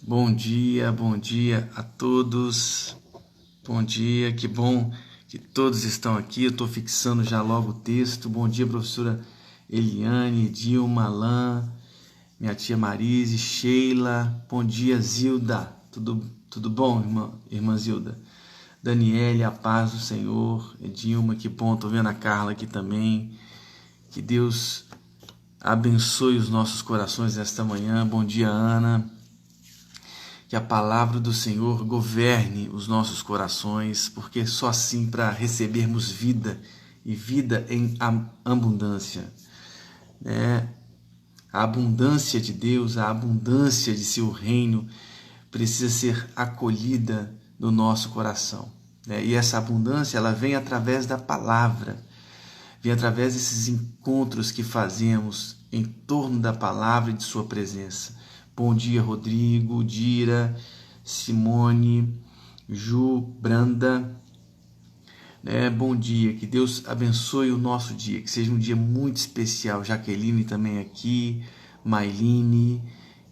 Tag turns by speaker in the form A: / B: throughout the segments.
A: Bom dia a todos. Bom dia, que bom que todos estão aqui. Eu estou fixando já logo o texto. Bom dia, professora Eliane, Dilma, Alain, minha tia Marise, Sheila. Bom dia, Zilda. Tudo bom, irmã Zilda? Daniele, a paz do Senhor. Dilma, que bom. Estou vendo a Carla aqui também. Que Deus abençoe os nossos corações nesta manhã. Bom dia, Ana. Que a palavra do Senhor governe os nossos corações, porque só assim para recebermos vida e vida em abundância. A abundância de Deus, a abundância de seu reino precisa ser acolhida no nosso coração. E essa abundância ela vem através da palavra, vem através desses encontros que fazemos em torno da palavra e de sua presença. Bom dia, Rodrigo, Dira, Simone, Ju, Branda. Bom dia, que Deus abençoe o nosso dia, que seja um dia muito especial. Jaqueline também aqui, Mailine,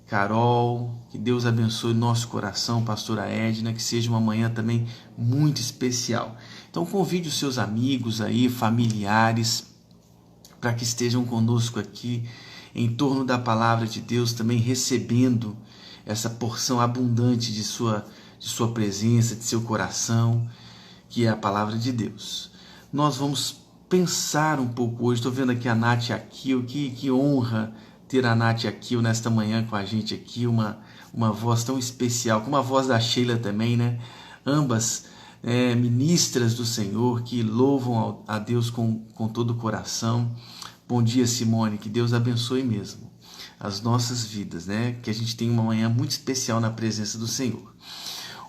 A: Carol, que Deus abençoe o nosso coração, pastora Edna, que seja uma manhã também muito especial. Então convide os seus amigos aí, familiares, para que estejam conosco aqui, em torno da palavra de Deus, também recebendo essa porção abundante de sua presença, de seu coração, que é a palavra de Deus. Nós vamos pensar um pouco hoje. Estou vendo aqui a Nath Akil, que honra ter a Nath Akil nesta manhã com a gente aqui, uma voz tão especial, como a voz da Sheila também, né? Ambas ministras do Senhor, que louvam a Deus com todo o coração. Bom dia, Simone, que Deus abençoe mesmo as nossas vidas, que a gente tenha uma manhã muito especial na presença do Senhor.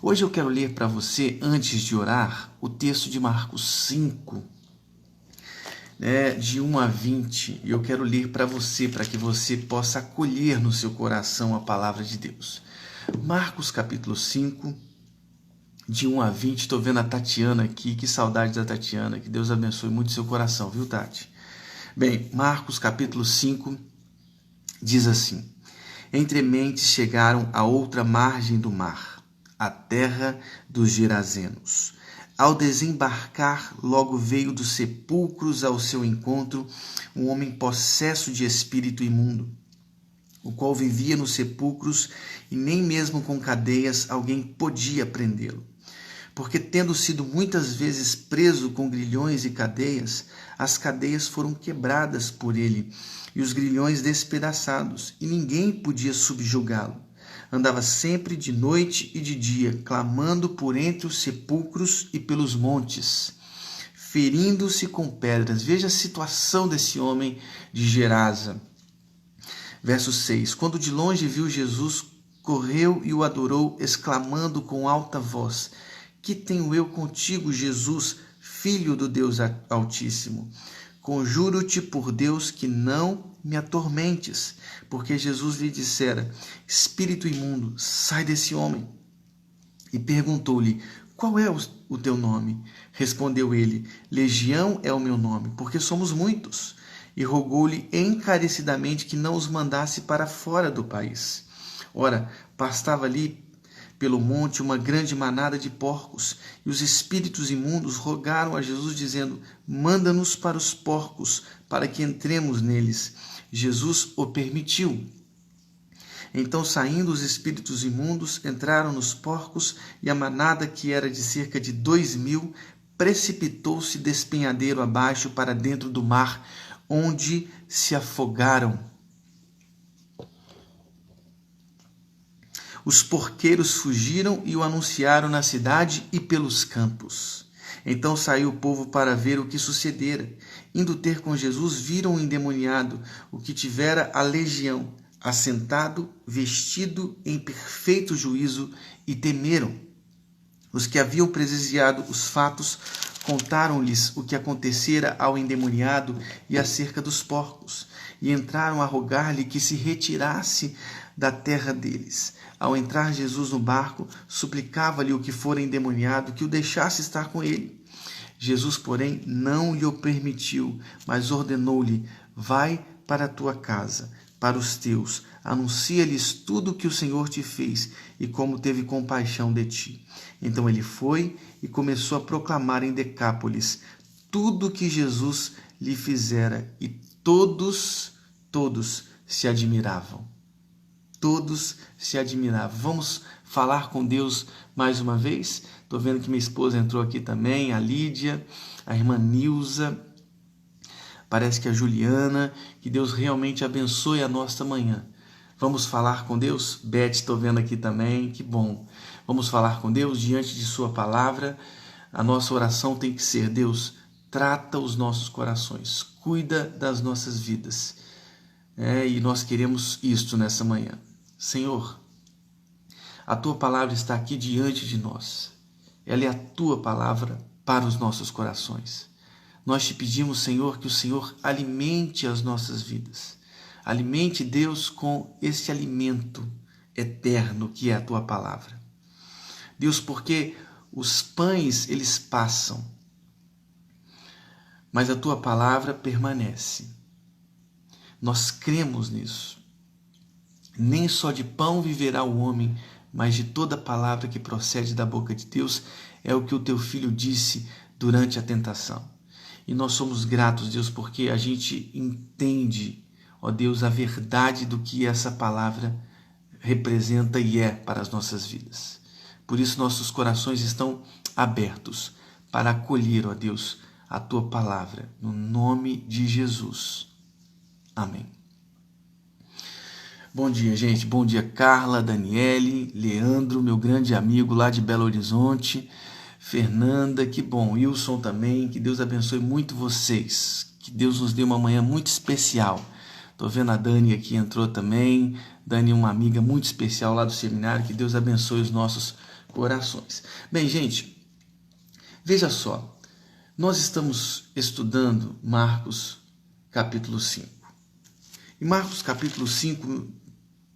A: Hoje eu quero ler para você, antes de orar, o texto de Marcos 5, de 1 a 20, e eu quero ler para você, para que você possa acolher no seu coração a palavra de Deus. Marcos capítulo 5, de 1 a 20, estou vendo a Tatiana aqui, que saudade da Tatiana, que Deus abençoe muito seu coração, viu, Tati? Bem, Marcos capítulo 5 diz assim: Entre mentes chegaram à outra margem do mar, a terra dos Gerazenos. Ao desembarcar, logo veio dos sepulcros ao seu encontro um homem possesso de espírito imundo, o qual vivia nos sepulcros e nem mesmo com cadeias alguém podia prendê-lo. Porque, tendo sido muitas vezes preso com grilhões e cadeias, as cadeias foram quebradas por ele e os grilhões despedaçados, e ninguém podia subjugá-lo. Andava sempre de noite e de dia, clamando por entre os sepulcros e pelos montes, ferindo-se com pedras. Veja a situação desse homem de Gerasa. Verso 6. Quando de longe viu Jesus, correu e o adorou, exclamando com alta voz: Que tenho eu contigo, Jesus, Filho do Deus Altíssimo? Conjuro-te por Deus que não me atormentes. Porque Jesus lhe dissera: Espírito imundo, sai desse homem. E perguntou-lhe: Qual é o teu nome? Respondeu ele: Legião é o meu nome, porque somos muitos. E rogou-lhe encarecidamente que não os mandasse para fora do país. Ora, pastava ali pelo monte uma grande manada de porcos, e os espíritos imundos rogaram a Jesus, dizendo: Manda-nos para os porcos, para que entremos neles. Jesus o permitiu. Então, saindo os espíritos imundos, entraram nos porcos, e a manada, que era de cerca de 2.000, precipitou-se despenhadeiro abaixo para dentro do mar, onde se afogaram. Os porqueiros fugiram e o anunciaram na cidade e pelos campos. Então saiu o povo para ver o que sucedera. Indo ter com Jesus, viram o endemoniado, o que tivera a legião, assentado, vestido em perfeito juízo, e temeram. Os que haviam presenciado os fatos contaram-lhes o que acontecera ao endemoniado e acerca dos porcos, e entraram a rogar-lhe que se retirasse da terra deles. Ao entrar Jesus no barco, suplicava-lhe o que fora endemoniado que o deixasse estar com ele. Jesus, porém, não lhe o permitiu, mas ordenou-lhe: Vai para a tua casa, para os teus, anuncia-lhes tudo o que o Senhor te fez e como teve compaixão de ti. Então ele foi e começou a proclamar em Decápolis tudo o que Jesus lhe fizera, e todos se admiravam. Todos se admiravam. Vamos falar com Deus mais uma vez? Estou vendo que minha esposa entrou aqui também, a Lídia, a irmã Nilza, parece que a Juliana. Que Deus realmente abençoe a nossa manhã. Vamos falar com Deus? Beth, estou vendo aqui também, que bom. Vamos falar com Deus diante de sua palavra. A nossa oração tem que ser: Deus, trata os nossos corações, cuida das nossas vidas. E nós queremos isto nessa manhã. Senhor, a tua palavra está aqui diante de nós. Ela é a tua palavra para os nossos corações. Nós te pedimos, Senhor, que o Senhor alimente as nossas vidas. Alimente, Deus, com esse alimento eterno que é a tua palavra. Deus, porque os pães, eles passam, mas a tua palavra permanece. Nós cremos nisso. Nem só de pão viverá o homem, mas de toda palavra que procede da boca de Deus, é o que o teu filho disse durante a tentação. E nós somos gratos, Deus, porque a gente entende, ó Deus, a verdade do que essa palavra representa e é para as nossas vidas. Por isso nossos corações estão abertos para acolher, ó Deus, a tua palavra, no nome de Jesus. Amém. Bom dia, gente. Bom dia, Carla, Daniele, Leandro, meu grande amigo lá de Belo Horizonte, Fernanda, que bom, Wilson também. Que Deus abençoe muito vocês. Que Deus nos dê uma manhã muito especial. Estou vendo a Dani aqui, entrou também. Dani, uma amiga muito especial lá do seminário. Que Deus abençoe os nossos corações. Bem, gente, veja só. Nós estamos estudando Marcos capítulo 5. E Marcos capítulo 5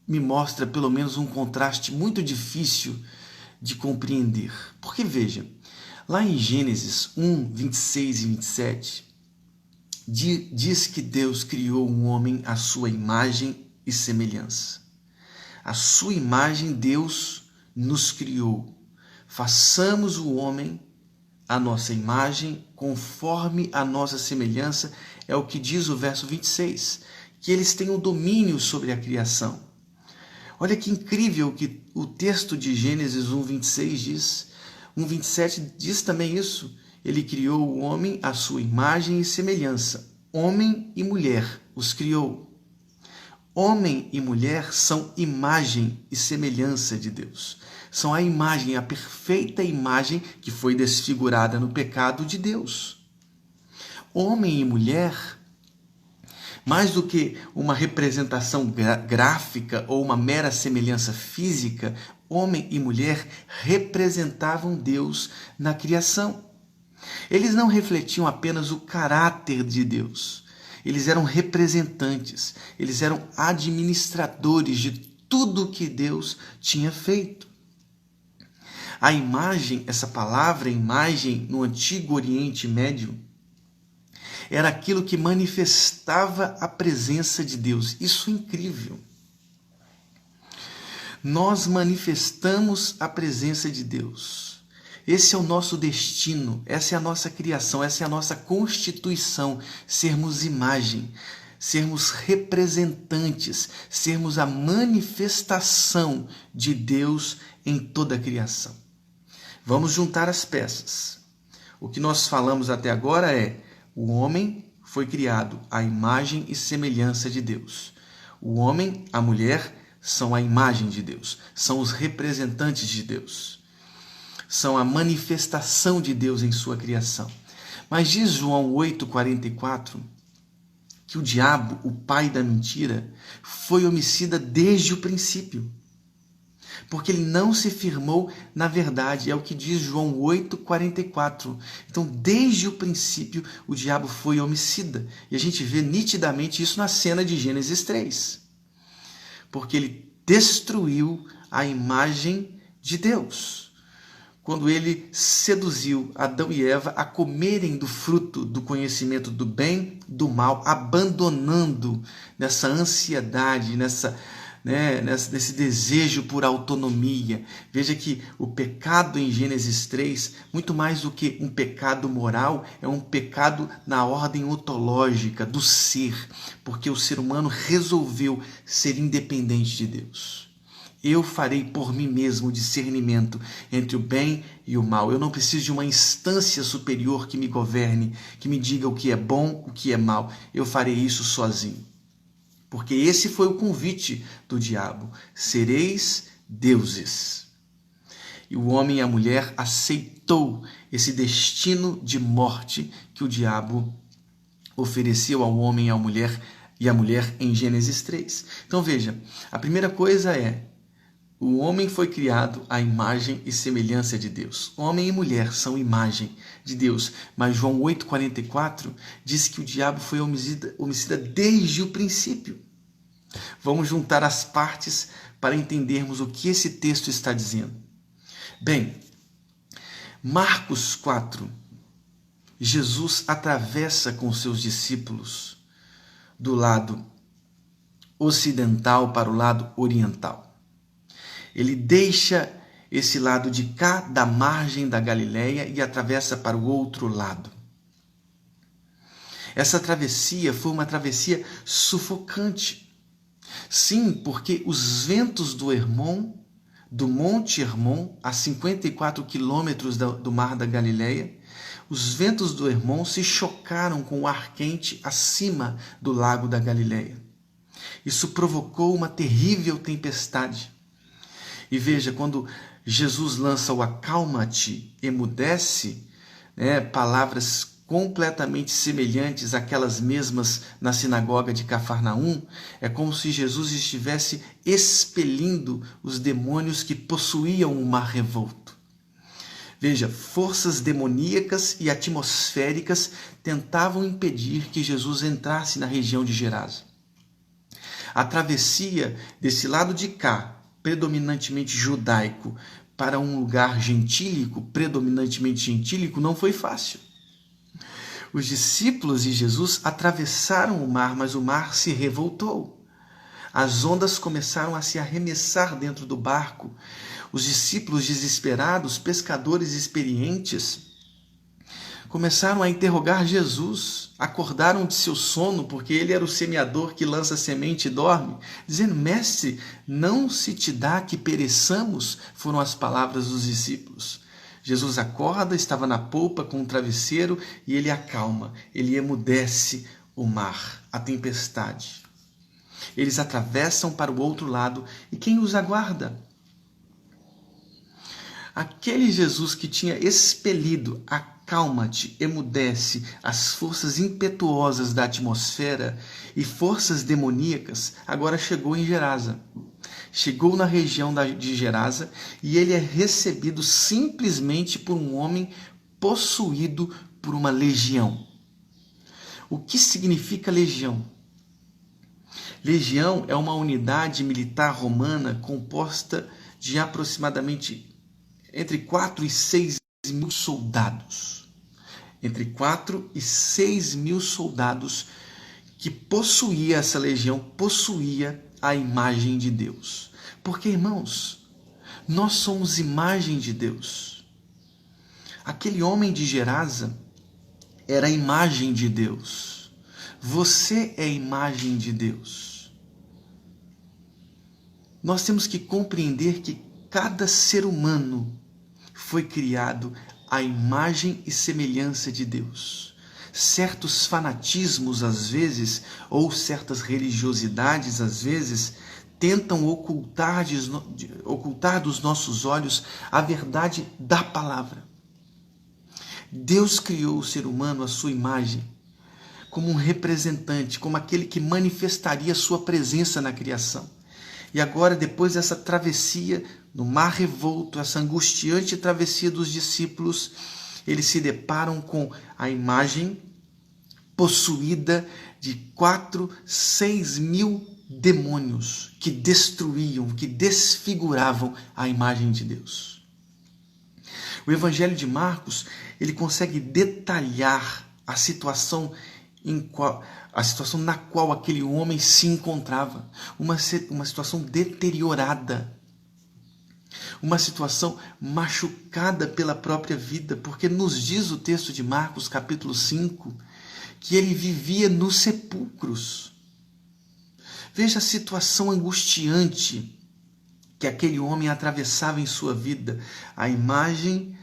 A: me mostra pelo menos um contraste muito difícil de compreender. Porque veja, lá em Gênesis 1, 26 e 27, diz que Deus criou um homem à sua imagem e semelhança. A sua imagem Deus nos criou. Façamos o homem a nossa imagem, conforme a nossa semelhança, é o que diz o verso 26, que eles têm o domínio sobre a criação. Olha que incrível que o texto de Gênesis 1:26 diz. 1:27 diz também isso. Ele criou o homem à sua imagem e semelhança. Homem e mulher os criou. Homem e mulher são imagem e semelhança de Deus. São a imagem, a perfeita imagem que foi desfigurada no pecado de Deus. Homem e mulher, mais do que uma representação gráfica ou uma mera semelhança física, homem e mulher representavam Deus na criação. Eles não refletiam apenas o caráter de Deus. Eles eram representantes, eles eram administradores de tudo que Deus tinha feito. A imagem, essa palavra imagem no Antigo Oriente Médio, era aquilo que manifestava a presença de Deus. Isso é incrível. Nós manifestamos a presença de Deus. Esse é o nosso destino, essa é a nossa criação, essa é a nossa constituição, sermos imagem, sermos representantes, sermos a manifestação de Deus em toda a criação. Vamos juntar as peças. O que nós falamos até agora é: o homem foi criado à imagem e semelhança de Deus. O homem, a mulher, são a imagem de Deus, são os representantes de Deus, são a manifestação de Deus em sua criação. Mas diz João 8,44 que o diabo, o pai da mentira, foi homicida desde o princípio, porque ele não se firmou na verdade. É o que diz João 8,44. Então, desde o princípio, o diabo foi homicida. E a gente vê nitidamente isso na cena de Gênesis 3. Porque ele destruiu a imagem de Deus. quando ele seduziu Adão e Eva a comerem do fruto do conhecimento do bem, do mal, abandonando nessa ansiedade, nesse desejo por autonomia. Veja que o pecado em Gênesis 3, muito mais do que um pecado moral, é um pecado na ordem ontológica do ser, porque o ser humano resolveu ser independente de Deus. Eu farei por mim mesmo o discernimento entre o bem e o mal. Eu não preciso de uma instância superior que me governe, que me diga o que é bom, o que é mal. Eu farei isso sozinho. Porque esse foi o convite do diabo. Sereis deuses. E o homem e a mulher aceitou esse destino de morte que o diabo ofereceu ao homem e à mulher em Gênesis 3. Então veja, a primeira coisa é: o homem foi criado à imagem e semelhança de Deus. Homem e mulher são imagem de Deus. Mas João 8,44 diz que o diabo foi homicida desde o princípio. Vamos juntar as partes para entendermos o que esse texto está dizendo. Bem, Marcos 4, Jesus atravessa com seus discípulos do lado ocidental para o lado oriental. Ele deixa esse lado de cá da margem da Galileia e atravessa para o outro lado. Essa travessia foi uma travessia sufocante. Sim, porque os ventos do Hermon, do Monte Hermon, a 54 quilômetros do mar da Galileia, os ventos do Hermon se chocaram com o ar quente acima do lago da Galileia. Isso provocou uma terrível tempestade. E veja, quando Jesus lança o acalma-te, emudece, palavras completamente semelhantes àquelas mesmas na sinagoga de Cafarnaum, é como se Jesus estivesse expelindo os demônios que possuíam o mar revolto. Veja, forças demoníacas e atmosféricas tentavam impedir que Jesus entrasse na região de Gerasa. A travessia desse lado de cá, predominantemente judaico, para um lugar gentílico, predominantemente gentílico, não foi fácil. Os discípulos de Jesus atravessaram o mar, mas o mar se revoltou. As ondas começaram a se arremessar dentro do barco. Os discípulos desesperados, pescadores experientes, começaram a interrogar Jesus, acordaram de seu sono, porque ele era o semeador que lança semente e dorme, dizendo: Mestre, não se te dá que pereçamos? Foram as palavras dos discípulos. Jesus acorda, estava na polpa com um travesseiro e ele acalma, ele emudece o mar, a tempestade. Eles atravessam para o outro lado e quem os aguarda? Aquele Jesus que tinha expelido acalma-te, emudece as forças impetuosas da atmosfera e forças demoníacas, agora chegou em Gerasa. Chegou na região de Gerasa e ele é recebido simplesmente por um homem possuído por uma legião. O que significa legião? Legião é uma unidade militar romana composta de aproximadamente entre 4 e 6 mil soldados. Entre 4 e 6 mil soldados que possuía essa legião, possuía a imagem de Deus. Porque, irmãos, nós somos imagem de Deus. Aquele homem de Gerasa era a imagem de Deus. Você é a imagem de Deus. Nós temos que compreender que cada ser humano foi criado à imagem e semelhança de Deus. Certos fanatismos, às vezes, ou certas religiosidades, às vezes, tentam ocultar dos nossos olhos a verdade da palavra. Deus criou o ser humano à sua imagem, como um representante, como aquele que manifestaria sua presença na criação. E agora, depois dessa travessia no mar revolto, essa angustiante travessia dos discípulos, eles se deparam com a imagem possuída de 4, 6 mil demônios que destruíam, que desfiguravam a imagem de Deus. O Evangelho de Marcos, ele consegue detalhar a situação na qual aquele homem se encontrava, uma situação deteriorada, uma situação machucada pela própria vida, porque nos diz o texto de Marcos, capítulo 5, que ele vivia nos sepulcros. Veja a situação angustiante que aquele homem atravessava em sua vida. A imagem,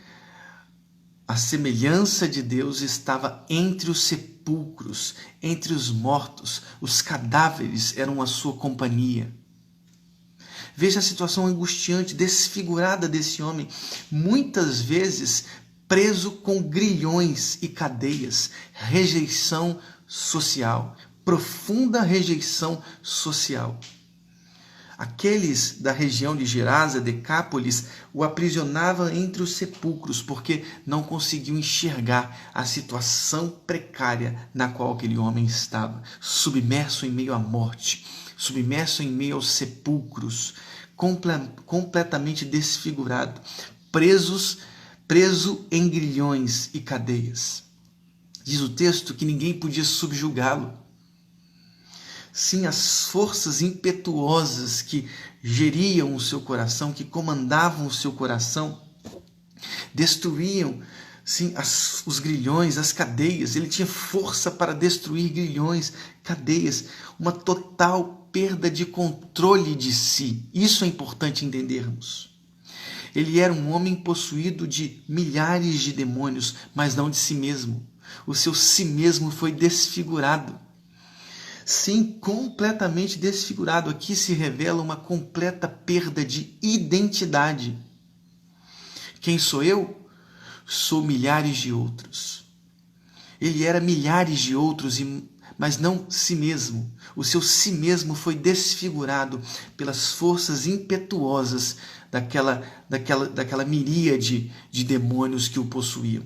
A: a semelhança de Deus estava entre os sepulcros, entre os mortos. Os cadáveres eram a sua companhia. Veja a situação angustiante, desfigurada desse homem, muitas vezes preso com grilhões e cadeias, rejeição social, profunda rejeição social. Aqueles da região de Gerasa, Decápolis, o aprisionavam entre os sepulcros, porque não conseguiam enxergar a situação precária na qual aquele homem estava, submerso em meio à morte, submerso em meio aos sepulcros, completamente desfigurado, preso em grilhões e cadeias. Diz o texto que ninguém podia subjugá-lo. Sim, as forças impetuosas que geriam o seu coração, que comandavam o seu coração, destruíam, sim, os grilhões, as cadeias. Ele tinha força para destruir grilhões, cadeias, uma total perda de controle de si. Isso é importante entendermos. Ele era um homem possuído de milhares de demônios, mas não de si mesmo. O seu si mesmo foi desfigurado. Sim, completamente desfigurado. Aqui se revela uma completa perda de identidade. Quem sou eu? Sou milhares de outros. Ele era milhares de outros, mas não si mesmo. O seu si mesmo foi desfigurado pelas forças impetuosas daquela miríade de demônios que o possuíam.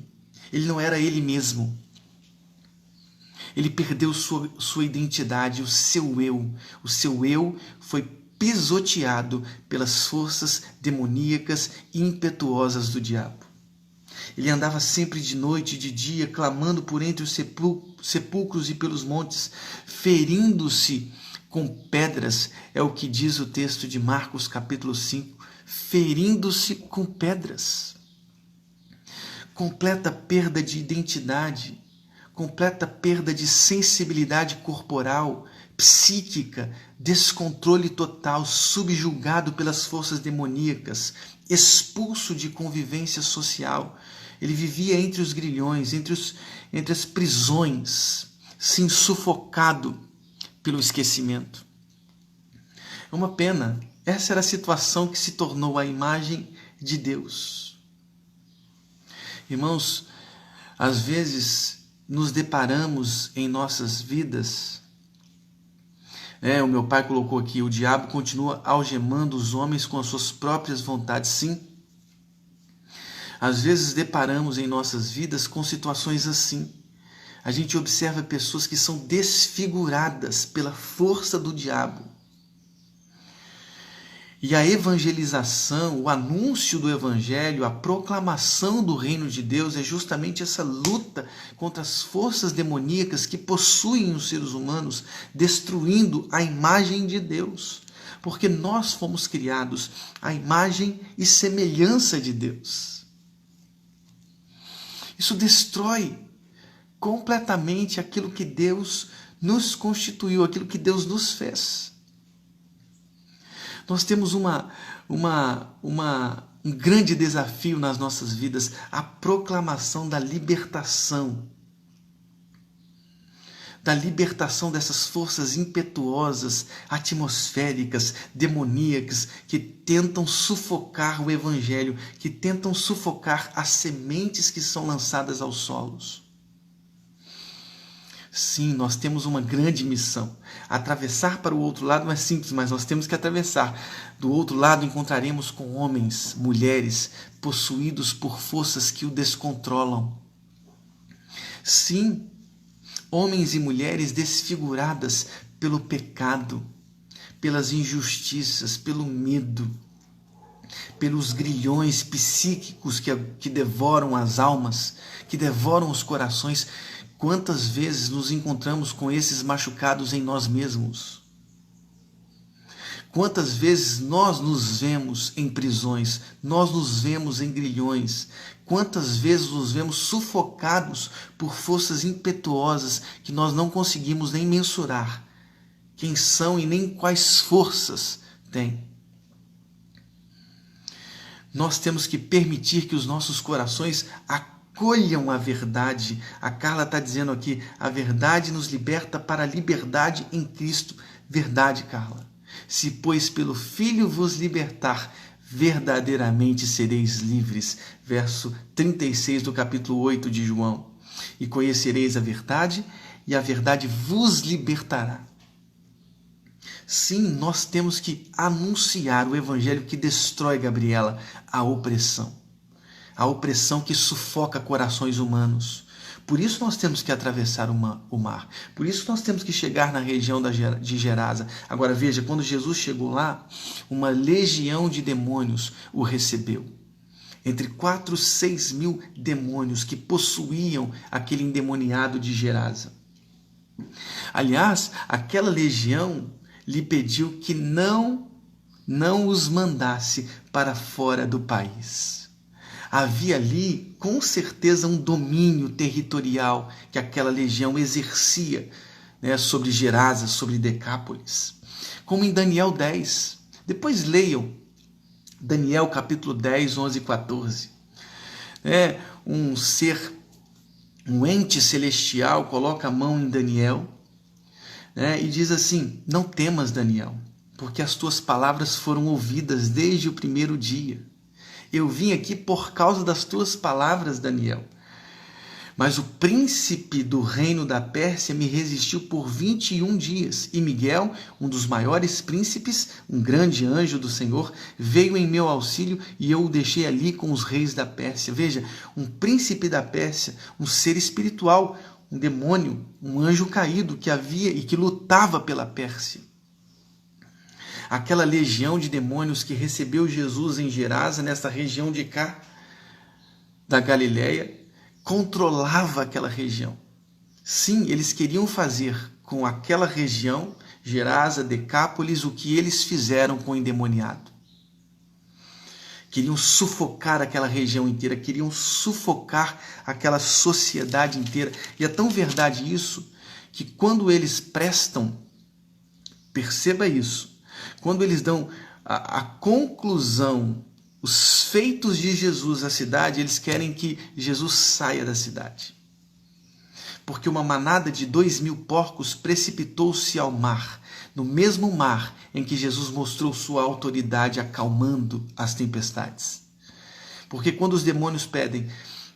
A: Ele não era ele mesmo. Ele perdeu sua identidade, o seu eu. O seu eu foi pisoteado pelas forças demoníacas e impetuosas do diabo. Ele andava sempre de noite e de dia, clamando por entre os sepulcros e pelos montes, ferindo-se com pedras, é o que diz o texto de Marcos capítulo 5, ferindo-se com pedras. Completa perda de identidade, completa perda de sensibilidade corporal, psíquica, descontrole total, subjugado pelas forças demoníacas, expulso de convivência social. Ele vivia entre os grilhões, entre as prisões, sim, sufocado pelo esquecimento. É uma pena. Essa era a situação que se tornou a imagem de Deus. Irmãos, às vezes nos deparamos em nossas vidas, o meu pai colocou aqui, o diabo continua algemando os homens com as suas próprias vontades. Sim, às vezes deparamos em nossas vidas com situações assim. A gente observa pessoas que são desfiguradas pela força do diabo. E a evangelização, o anúncio do evangelho, a proclamação do reino de Deus é justamente essa luta contra as forças demoníacas que possuem os seres humanos, destruindo a imagem de Deus. Porque nós fomos criados à imagem e semelhança de Deus. Isso destrói completamente aquilo que Deus nos constituiu, aquilo que Deus nos fez. Nós temos um grande desafio nas nossas vidas, a proclamação da libertação dessas forças impetuosas, atmosféricas, demoníacas, que tentam sufocar o evangelho, que tentam sufocar as sementes que são lançadas aos solos. Sim, nós temos uma grande missão. Atravessar para o outro lado não é simples, mas nós temos que atravessar. Do outro lado encontraremos com homens, mulheres, possuídos por forças que o descontrolam. Sim, homens e mulheres desfiguradas pelo pecado, pelas injustiças, pelo medo, pelos grilhões psíquicos que devoram as almas, que devoram os corações. Quantas vezes nos encontramos com esses machucados em nós mesmos? Quantas vezes nós nos vemos em prisões, nós nos vemos em grilhões, quantas vezes nos vemos sufocados por forças impetuosas que nós não conseguimos nem mensurar quem são e nem quais forças têm. Nós temos que permitir que os nossos corações acolham a verdade. A Carla está dizendo aqui, a verdade nos liberta para a liberdade em Cristo. Verdade, Carla. Se, pois, pelo Filho vos libertar, verdadeiramente sereis livres. Verso 36 do capítulo 8 de João. E conhecereis a verdade, e a verdade vos libertará. Sim, nós temos que anunciar o evangelho que destrói, Gabriela, a opressão. A opressão que sufoca corações humanos. Por isso nós temos que atravessar o mar. Por isso nós temos que chegar na região de Gerasa. Agora veja, quando Jesus chegou lá, uma legião de demônios o recebeu. Entre 4 e 6 mil demônios que possuíam aquele endemoniado de Gerasa. Aliás, aquela legião lhe pediu que não os mandasse para fora do país. Havia ali, com certeza, um domínio territorial que aquela legião exercia, né, sobre Gerasa, sobre Decápolis. Como em Daniel 10. Depois leiam Daniel capítulo 10, 11 e 14. Um ser, um ente celestial coloca a mão em Daniel, e diz assim: não temas, Daniel, porque as tuas palavras foram ouvidas desde o primeiro dia. Eu vim aqui por causa das tuas palavras, Daniel. Mas o príncipe do reino da Pérsia me resistiu por 21 dias. E Miguel, um dos maiores príncipes, um grande anjo do Senhor, veio em meu auxílio e eu o deixei ali com os reis da Pérsia. Veja, um príncipe da Pérsia, um ser espiritual, um demônio, um anjo caído que havia e que lutava pela Pérsia. Aquela legião de demônios que recebeu Jesus em Gerasa, nessa região de cá, da Galileia, controlava aquela região. Sim, eles queriam fazer com aquela região, Gerasa, Decápolis, o que eles fizeram com o endemoniado. Queriam sufocar aquela região inteira, queriam sufocar aquela sociedade inteira. E é tão verdade isso, que quando eles prestam, perceba isso, quando eles dão a conclusão, os feitos de Jesus à cidade, eles querem que Jesus saia da cidade. Porque uma manada de 2.000 porcos precipitou-se ao mar, no mesmo mar em que Jesus mostrou sua autoridade acalmando as tempestades. Porque quando os demônios pedem,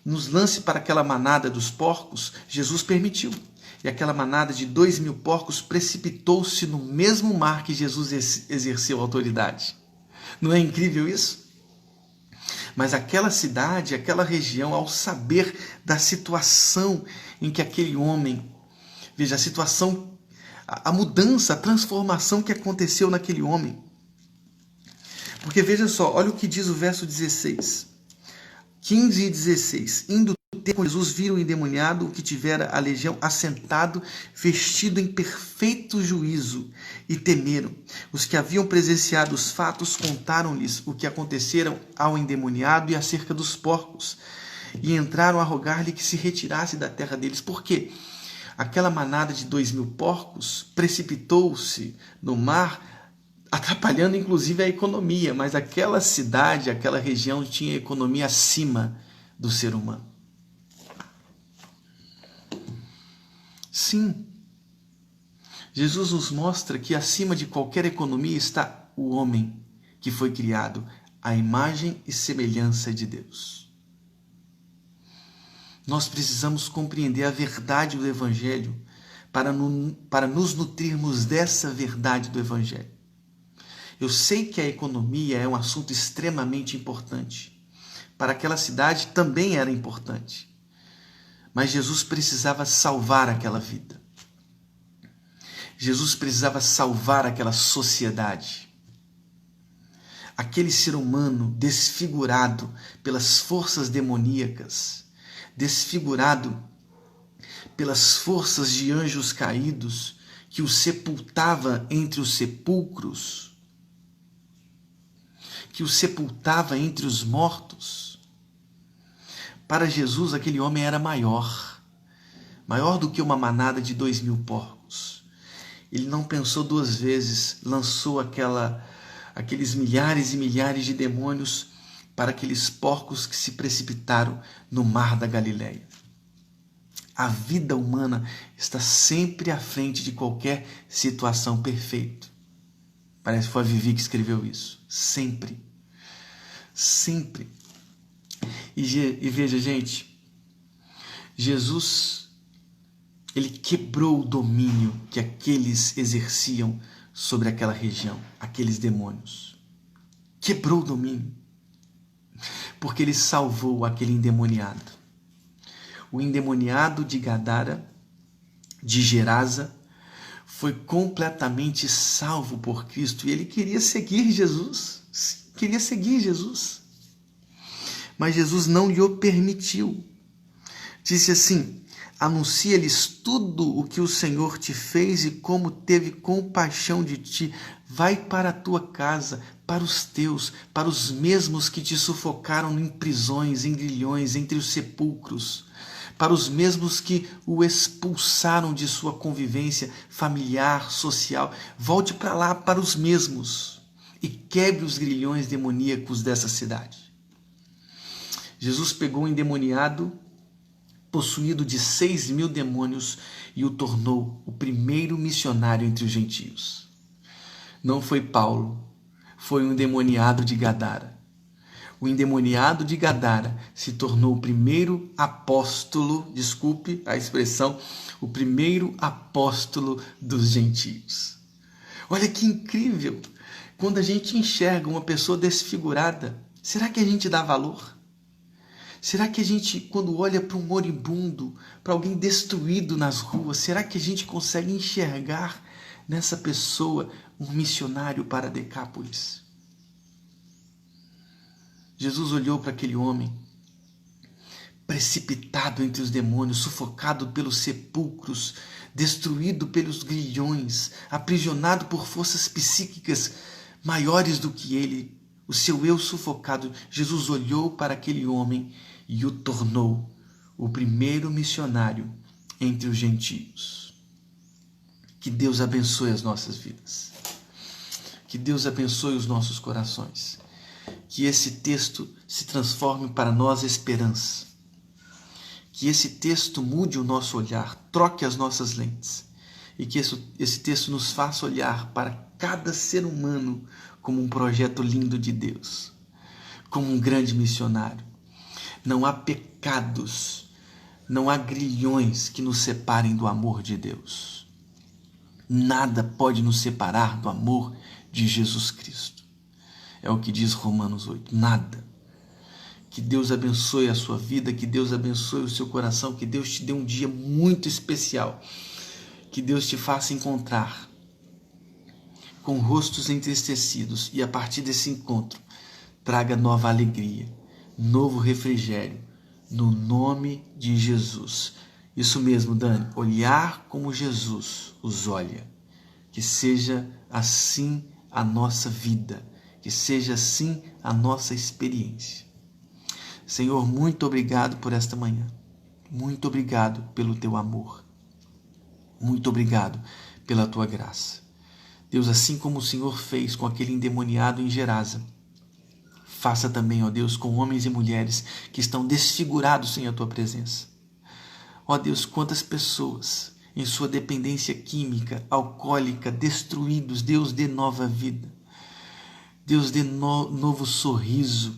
A: nos lance para aquela manada dos porcos, Jesus permitiu. E aquela manada de 2.000 porcos precipitou-se no mesmo mar que Jesus exerceu autoridade. Não é incrível isso? Mas aquela cidade, aquela região, ao saber da situação em que aquele homem, veja a situação, a mudança, a transformação que aconteceu naquele homem. Porque veja só, olha o que diz o verso 16, 15 e 16. Indo com Jesus, viram o endemoniado, o que tivera a legião, assentado, vestido em perfeito juízo, e temeram. Os que haviam presenciado os fatos contaram-lhes o que aconteceram ao endemoniado e acerca dos porcos, e entraram a rogar-lhe que se retirasse da terra deles. Por quê? Aquela manada de 2.000 porcos precipitou-se no mar, atrapalhando inclusive a economia, mas aquela cidade, aquela região tinha economia acima do ser humano. Sim, Jesus nos mostra que acima de qualquer economia está o homem que foi criado à imagem e semelhança de Deus. Nós precisamos compreender a verdade do Evangelho para nos nutrirmos dessa verdade do Evangelho. Eu sei que a economia é um assunto extremamente importante. Para aquela cidade também era importante. Mas Jesus precisava salvar aquela vida. Jesus precisava salvar aquela sociedade. aquele ser humano desfigurado pelas forças demoníacas, desfigurado pelas forças de anjos caídos que o sepultava entre os sepulcros, que o sepultava entre os mortos. Para Jesus, aquele homem era maior do que uma manada de 2.000 porcos. Ele não pensou duas vezes, lançou aqueles milhares e milhares de demônios para aqueles porcos que se precipitaram no mar da Galileia. A vida humana está sempre à frente de qualquer situação perfeita. Parece que foi a Vivi que escreveu isso. Sempre. Sempre. E veja, gente, Jesus, ele quebrou o domínio que aqueles exerciam sobre aquela região, aqueles demônios. Quebrou o domínio. Porque ele salvou aquele endemoniado. O endemoniado de Gadara, de Gerasa, foi completamente salvo por Cristo e ele queria seguir Jesus. Mas Jesus não lhe o permitiu. Disse assim: anuncia-lhes tudo o que o Senhor te fez e como teve compaixão de ti. Vai para a tua casa, para os teus, para os mesmos que te sufocaram em prisões, em grilhões, entre os sepulcros, para os mesmos que o expulsaram de sua convivência familiar, social. Volte para lá, para os mesmos, e quebre os grilhões demoníacos dessa cidade. Jesus pegou um endemoniado possuído de 6.000 demônios e o tornou o primeiro missionário entre os gentios. Não foi Paulo, foi um endemoniado de Gadara. O endemoniado de Gadara se tornou o primeiro apóstolo, desculpe a expressão, o primeiro apóstolo dos gentios. Olha que incrível! Quando a gente enxerga uma pessoa desfigurada, será que a gente dá valor? Será que a gente, quando olha para um moribundo, para alguém destruído nas ruas, será que a gente consegue enxergar nessa pessoa um missionário para Decápolis? Jesus olhou para aquele homem, precipitado entre os demônios, sufocado pelos sepulcros, destruído pelos grilhões, aprisionado por forças psíquicas maiores do que ele, o seu eu sufocado. Jesus olhou para aquele homem e o tornou o primeiro missionário entre os gentios. Que Deus abençoe as nossas vidas. Que Deus abençoe os nossos corações. Que esse texto se transforme para nós esperança. Que esse texto mude o nosso olhar, troque as nossas lentes. E que esse texto nos faça olhar para cada ser humano como um projeto lindo de Deus, como um grande missionário. Não há pecados, não há grilhões que nos separem do amor de Deus. Nada pode nos separar do amor de Jesus Cristo. É o que diz Romanos 8. Nada. Que Deus abençoe a sua vida, que Deus abençoe o seu coração, que Deus te dê um dia muito especial. Que Deus te faça encontrar com rostos entristecidos e a partir desse encontro traga nova alegria, novo refrigério, no nome de Jesus. Isso mesmo, Dani, olhar como Jesus os olha. Que seja assim a nossa vida, que seja assim a nossa experiência. Senhor, muito obrigado por esta manhã. Muito obrigado pelo teu amor. Muito obrigado pela tua graça. Deus, assim como o Senhor fez com aquele endemoniado em Gerasa, faça também, ó Deus, com homens e mulheres que estão desfigurados sem a tua presença. Ó Deus, quantas pessoas em sua dependência química, alcoólica, destruídos, Deus, dê nova vida. Deus, dê novo sorriso,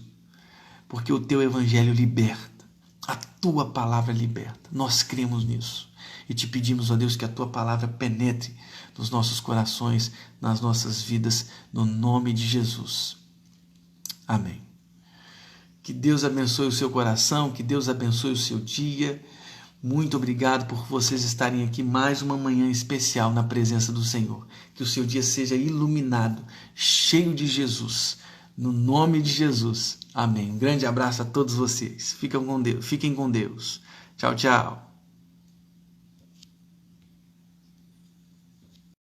A: porque o teu evangelho liberta, a tua palavra liberta. Nós cremos nisso e te pedimos, ó Deus, que a tua palavra penetre nos nossos corações, nas nossas vidas, no nome de Jesus. Amém. Que Deus abençoe o seu coração, que Deus abençoe o seu dia. Muito obrigado por vocês estarem aqui mais uma manhã especial na presença do Senhor. Que o seu dia seja iluminado, cheio de Jesus, No nome de Jesus. Amém. Um grande abraço a todos vocês. Fiquem com Deus. Tchau, tchau.